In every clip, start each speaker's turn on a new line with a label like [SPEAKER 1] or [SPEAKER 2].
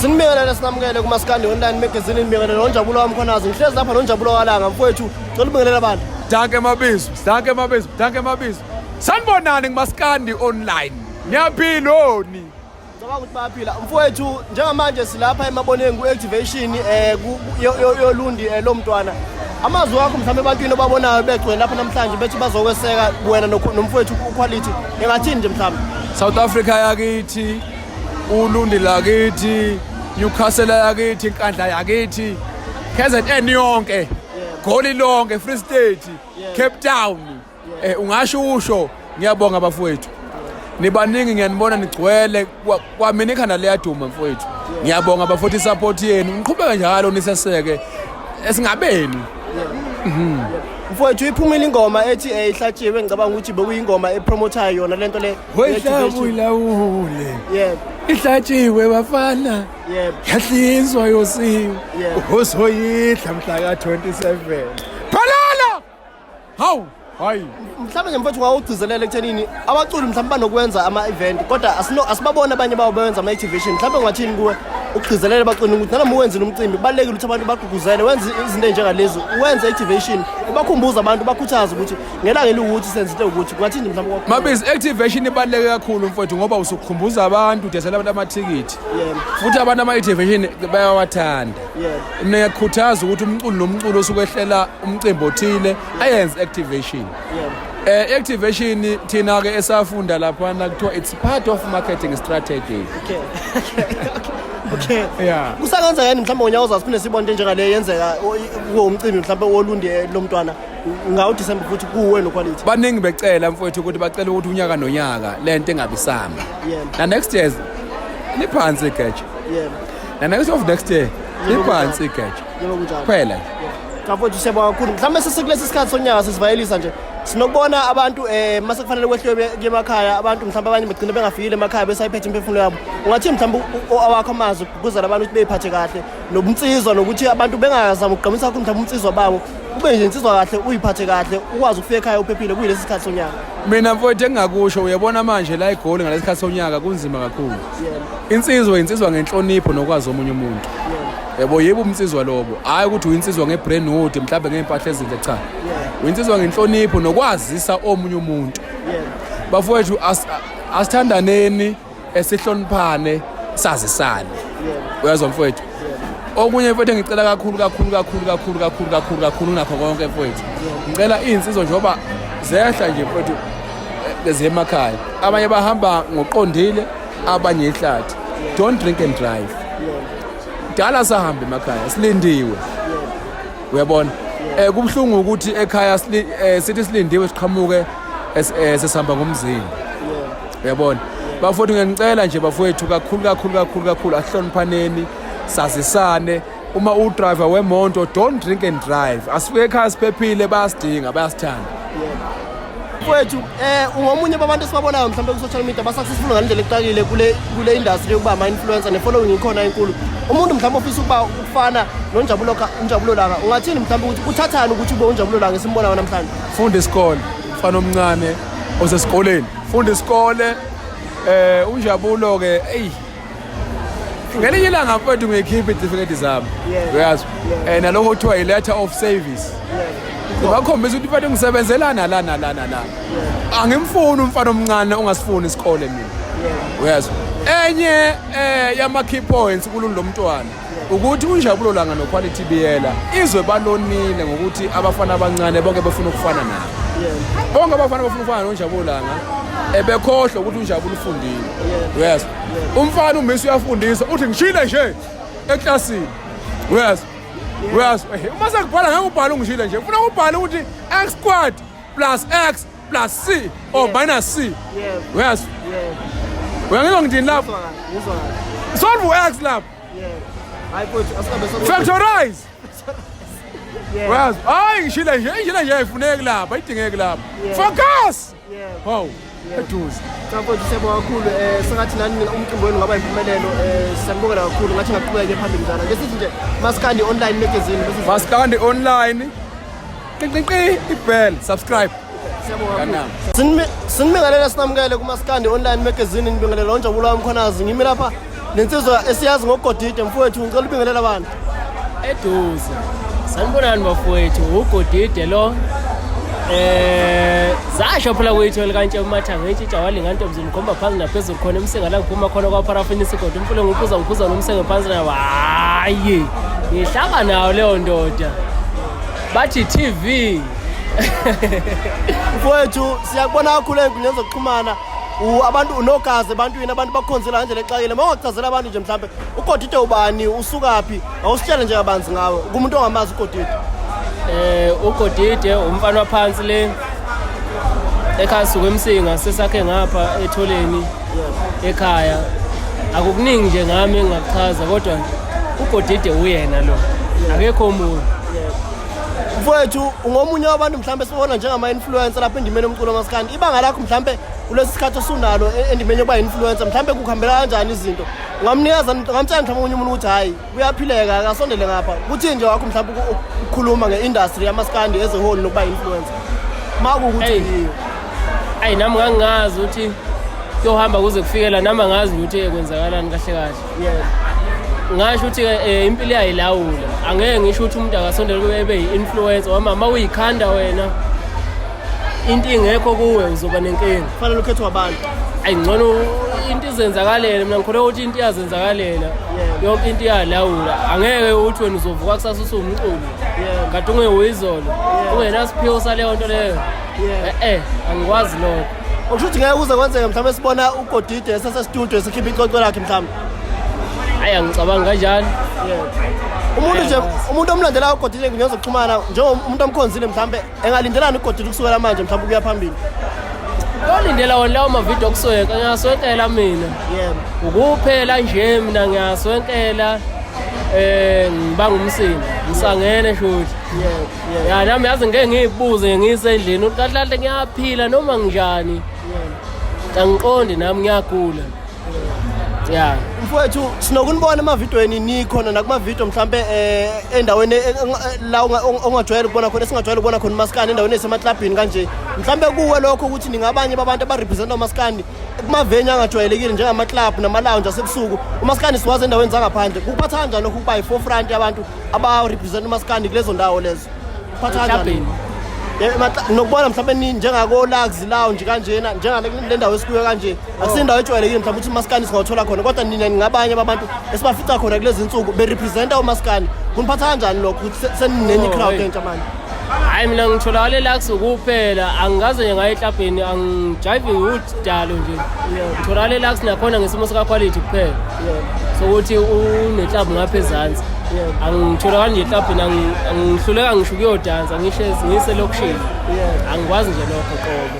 [SPEAKER 1] Sinibingelela sinamukele kuMaskandi Online Magazine nibingelela noNjabulo waMkhonazi ngihlezi lapha noNjabulo walanga mfowethu cela ubingelela abantu.
[SPEAKER 2] Danke mabizo. Sanibonani kuMaskandi Online. Niyaphiloni?
[SPEAKER 1] Ngicabanga ukuthi bayaphila mfowethu njengamanje silapha emaboneni ku-activation yolundi lomntwana. Amazwi akho mhlawumbe ebantwini obabonayo begcwele lapha namhlanje bethi bazokweseka wena nomfowethu uQuality. Engathini nje mhlawumbe?
[SPEAKER 2] South Africa yakithi, uLundi lakithi, Newcastle yakithi, Nkandla yakithi, KZN yonke, Goli lonke, Free State, Cape Town. Ungasho usho ngiyabonga bafowethu. Nibaningi ngiyanibona nigcwele kwamina ikhanda liyaduma mfowethu. Ngiyabonga bafowethu support yenu. Niqhubeke njalo niseseke esingabeni.
[SPEAKER 1] Mfowethu iphumile ingoma ethi ihlatshiwe ngicabanga ukuthi bekuyingoma epromotayo yona lento le.
[SPEAKER 2] Hoyilawule. Ihlatshiwe bafana. Yahlinzwa yosiwe. Uzoyidla mhla ka-27. Phalala! Hawu! Hayi.
[SPEAKER 1] Mhlawumbe nje mfowethu ngawugcizelela ekuthenini abaculi mhlawumbe banokwenza ama-event kodwa asibabona abanye bawo benza ama-activation. Mhlawumbe ungathini kuwe ukugcizelela baculi ukuthi noma uwenzile umcimbi kubalulekile ukuthi abantu bagqugquzele wenze izinto ezinjengalezi uwenze activation ubakhumbuza abantu bakhuthaza ukuthi ngelanga elukuthi senze into ukuthi kungathini mhlawumbe
[SPEAKER 2] Mabizi activation ibaluleke kakhulu mfowethu ngoba usukukhumbuza abantu udesela abantu amathikithi futhi abantu ama-activation bayawathanda mina ngiyakhuthaza ukuthi umculi nomculi osukwehlela umcimbi othile ayenze activation activation thina ke esafunda lapha kuthiwa it's part of marketing strategy.
[SPEAKER 1] Okay.
[SPEAKER 2] Yeah.
[SPEAKER 1] Kusangenza yini mhlawumbe ngonyaka ozaziphinde sibone into njengale yenzeka kuwo umcimbi mhlawumbe wolundi lomntwana ngawu-December futhi kuwe noQuality.
[SPEAKER 2] Baningi becela mfowethu ukuthi bacela ukuthi unyaka nonyaka lento engabisamba. Na next year niphansi igeje. Na next of next year niphansi igeje.
[SPEAKER 1] Yebo kunjalo.
[SPEAKER 2] Phela.
[SPEAKER 1] Mfowethu siyabonga kakhulu. Mhlawumbe sesikulesi sikhathi sonyaka sesivayelisa nje. Sinokubona abantu mase kufanele kwehliwe emakhaya abantu mhlawumbe abanye begcina bengafikile emakhaya besayiphethe imphefumulo yabo. Ungathi mhlawumbe awakho amazwi ukuzala abantu ukuthi beyiphathe kahle nobumtsizwa nokuthi abantu bengazama ukugqamisa kakhulu mhlawumbe umtsizwa babo ube nje insizwa kahle uyiphathe kahle ukwazi ukufika ekhaya uphephile kuyilesi sikhathi sonyaka.
[SPEAKER 2] Mina mfowethu engingakusho uyabona manje la eGoli ngalesi sikhathi sonyaka kunzima kakhulu. Insizwa ngenhlonipho nokwazi omunye umuntu. Yebo umtsizwa lobo hayi ukuthi uyinsizwa ngebrandhood mhlawumbe ngempahla ezinhle cha. Uyinsizwa ngenhlonipho nokwazisa omunye umuntu. Bafowethu asithandaneni esihloniphane sazisane. Uyazwa mfowethu? Okunye mfowethu ngicela kakhulu nakho konke mfowethu. Ngicela izinsizwa njengoba zehla nje mfowethu ezemakhaya. Abanye bahamba ngoqondile, abanye ihlathi. Don't drink and drive. Dala sahambe emakhaya silindiwe. Uyabona? Kubhlungu ukuthi ekhaya sithi silindiwe siqhamuke sesihamba ngomzini. Uyabona? Bafowethu ngicela nje bafowethu kakhulu ahloniphaneni sazisane. Uma udriver wemonto don't drink and drive. Asifike ekhaya siphephile bayasidinga bayasithanda.
[SPEAKER 1] Mfowethu ungomunye babantu esibabonayo mhlawumbe ku-social media ba-successful ngalendlela ekuqakile kule industry yokuba ama-influencer ne-following ikhona enkulu. Umuntu mhlawumbe ofisa ukuba ukufana noNjabulo Langa ungathini mhlawumbe ukuthi kuthathani ukuthi ube uNjabulo Langa esimbonayo namhlanje?
[SPEAKER 2] Funda isikole mfana omncane osesikoleni. Funda isikole uNjabulo ke ngelinye ilanga mfowethu ngikhipha itifiketi zami. Uyazi? Nalokho kuthiwa i-letter of service. Ngakhombisa ukuthi mfana ngisebenzelana la. Angimfuni umfana omncane ongasifuni isikole mina. Uyazi? Enye yama key points kulolu lomntwana ukuthi uNjabulo Langa noQuality Biyela izwe balonile ngokuthi abafana abancane bonke befuna ukufana nabo. Bonke abafana bafuna ukufana noNjabulo Langa bekhohlwa ukuthi uNjabulo ufundile. Uyazi? Umfana umisi uyafundisa uthi ngishile nje eklasini. Uyazi? Uma sekubhala ngeke ubhale ungishile nje. Ufuna ukubhala ukuthi x squared plus x plus c or minus c. Uyazi? Uyangizwa ngidini lapho? Solve x lapho.
[SPEAKER 1] Hayi mfowethu asikabe
[SPEAKER 2] factorize. Hayi ngishile nje ifuneki lapha idingeki lapha. Focus. Wow. Eduze.
[SPEAKER 1] Mfowethu siyabonga kakhulu sengathi nani umcimbi wenu ngaba impumelelo siyabonga kakhulu ngathi ngaqhubeka phambili njalo. Ngesithi nje Maskandi Online Magazine bese
[SPEAKER 2] Maskandi Online. Ibell subscribe.
[SPEAKER 1] Sinibingelela sinamukele kuMaskandi Online Magazine nibingelela noNjabulo waMkhonazi ngimi lapha lensizwa esiyazi ngogodide mfowethu ngicela ubingelela abantu.
[SPEAKER 3] Eduze sanibonani bafowethu ugodide lo zasho phela kwethu kanje umathanga etshitsha walinganto mzimkhomba phansi naphezulu khona emsinga la ngiphuma khona kwa parafini sigodo umfulo ngiphuza nomsenge phansi na hayi ngihlaba nawo leyo ndoda bathi TV
[SPEAKER 1] Mfowethu siyakubona kakhulu enkundleni zokuxhumana abantu unogazi ebantwini abantu bakhonzela kanje lexakile mawuchazela abantu nje mhlambe ugodide ubani usukaphi awusitshele nje kabanzi ngawe kumuntu ongamazi ugodide.
[SPEAKER 3] Ugodide umfana waphansi le ekhaya suku emsinga sesakhe ngapha etholeni ekhaya akukuningi nje ngami engachaza kodwa ugodide uyena lo akekho umuntu.
[SPEAKER 1] Mfowethu ungomunye wabantu mhlambe sibona njengama influencer lapha endimeni yomculo maskandi ibanga lakho mhlambe kulesi sikhathi osunalo endimeni yokuba influencer mhlambe kukhambela kanjani izinto ngamnikeza ngamtshela mhlambe umuntu ukuthi hayi kuyaphileka akasondele ngapha kuthi nje wakho mhlambe ukukhuluma ngeindustry yamaskandi as a whole nokuba influencer maku ukuthi yiyo
[SPEAKER 3] ayi nami ngangazi ukuthi kuyohamba kuze kufikela nami ngazi ukuthi kwenzakalani kahle kahle. Ngasho ukuthi impilo yayilawula angeke ngisho ukuthi umuntu akasondele kube ebe yi-influencer wama uyikhanda wena into ingekho kuwe uzoba nenkinga
[SPEAKER 1] kufanele ukhethe wabantu
[SPEAKER 3] ayi ngcono into izenzakalele mina ngikholwa ukuthi into iyazenzakalela yonke into iyalawula angeke uthi wena uzovuka kusasa usumculi kade ungeyizolo ungenasiphiwo saleyo nto leyo angikwazi lokho
[SPEAKER 1] okusho ukuthi ngeke uze kwenzeke mhlawumbe sibona ugodide esese-studio esikhipha icocwe lakhe mhlawumbe
[SPEAKER 3] ayi angicabanga kanjani.
[SPEAKER 1] Umuntu omlandela ugodide enkundleni zokuxhumana njengomuntu omkhonzile mhlawumbe engalindelani ugodide ukusukela manje mhlawumbe ukuya phambili
[SPEAKER 3] yolindela wona lawo mavidiyo okusweka ngiyaswenkela mina ukuphela nje mina ngiyaswenkela ngibanga umsini ngisangene shuthi ya nami yazi ngeke ngiyibuze ngisendlini ukuthi kahle ngiyaphila noma nginjani angiqondi nami ngiyagula.
[SPEAKER 1] Mfowethu sinokunibona emavidweni nikhona nakumavidiyo mhlambe endaweni la ongajwayele ukubona khona singajwayele ukubona khona umaskandi endaweni esemaklabhini kanje mhlambe kuwe lokho ukuthi ningabanye babantu abarepresenta umaskandi kumaveni angajwayelekile njengama-club nama-lounge asebusuku umaskandi siwazi endaweni zangaphandle kuphatha kanjani lokhu ukuba yi-forefront yabantu abarepresenta umaskandi kulezo ndawo lezo kuphatha kanjani nokubona mhlawumbe njengako-Lux Lounge kanjena njengale ndawo esikuyo kanje akusindawo ejwayelekile mhlawumbe ukuthi umaskandi singawuthola khona kodwa nina ngingabanye babantu esibafica khona kulezi nsuku berepresenta umaskandi kuniphatha kanjani lokho ukuthi seninenye i-crowd entsha manje?
[SPEAKER 3] Hayi mina ngitholakala e-Lux kuphela angikaze nje ngaye eklabhini angijive udalo nje ngitholakala e-Lux nakhona ngesimo sika-quality kuphela sokuthi uneklab ngapha ezansi angitholakala nje eklabhini angihluleka ngisho ukuyodansa ngiselokishini angikwazi nje lokho qobo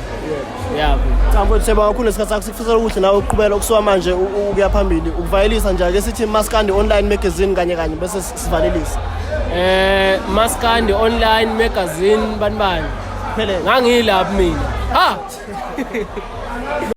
[SPEAKER 3] yabo.
[SPEAKER 1] Mfowethu siyabonga kakhulu nesikhathi sakho sikufisela ukuthi nawe uqhubela ukusuka manje ukuya phambili ukuvayelisa nje ake sithi Maskandi Online Magazine kanye bese sivalelisa
[SPEAKER 3] Maskandi Online Magazine bani phelele ngangilapha mina